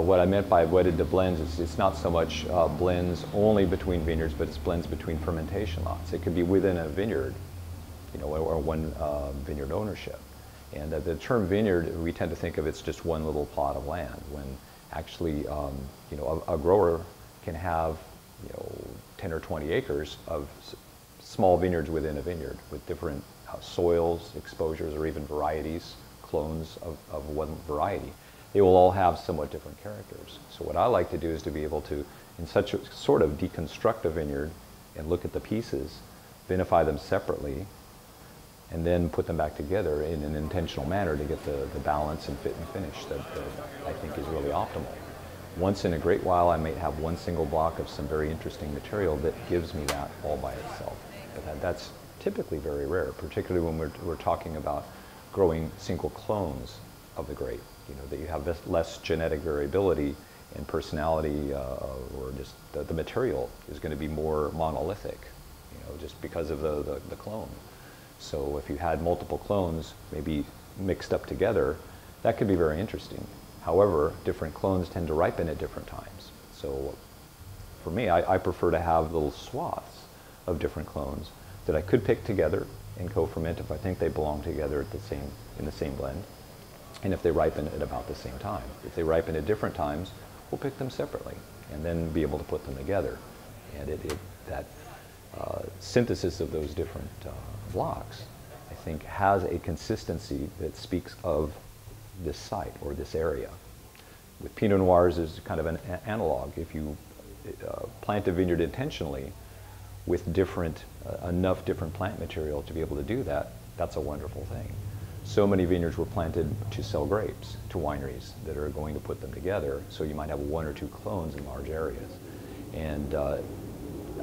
what I meant by wedded to blends is it's not so much blends only between vineyards, but it's blends between fermentation lots. It could be within a vineyard, you know, or one vineyard ownership. And the term vineyard, we tend to think of it's just one little plot of land, when actually, you know, a grower can have, you know, 10 or 20 acres of small vineyards within a vineyard with different soils, exposures, or even varieties, clones of one variety. They will all have somewhat different characters. So what I like to do is to be able to, in such a sort of deconstruct a vineyard and look at the pieces, vinify them separately, and then put them back together in an intentional manner to get the balance and fit and finish that I think is really optimal. Once in a great while, I may have one single block of some very interesting material that gives me that all by itself. But that's typically very rare, particularly when we're talking about growing single clones of the grape. You know, that you have this less genetic variability and personality, or just the material is going to be more monolithic, you know, just because of the clone. So if you had multiple clones maybe mixed up together, that could be very interesting. However, different clones tend to ripen at different times. So for me, I prefer to have little swaths of different clones that I could pick together and co-ferment if I think they belong together in the same blend, and if they ripen at about the same time. If they ripen at different times, we'll pick them separately and then be able to put them together. And that synthesis of those different blocks, I think, has a consistency that speaks of this site or this area. With Pinot Noirs is kind of an analog. If you plant a vineyard intentionally with enough different plant material to be able to do that, that's a wonderful thing. So many vineyards were planted to sell grapes to wineries that are going to put them together, so you might have one or two clones in large areas. And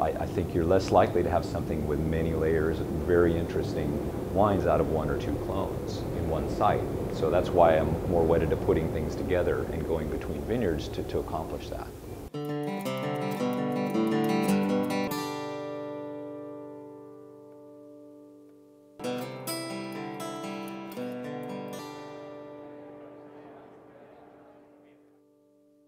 I think you're less likely to have something with many layers of very interesting wines out of one or two clones in one site. So that's why I'm more wedded to putting things together and going between vineyards to accomplish that.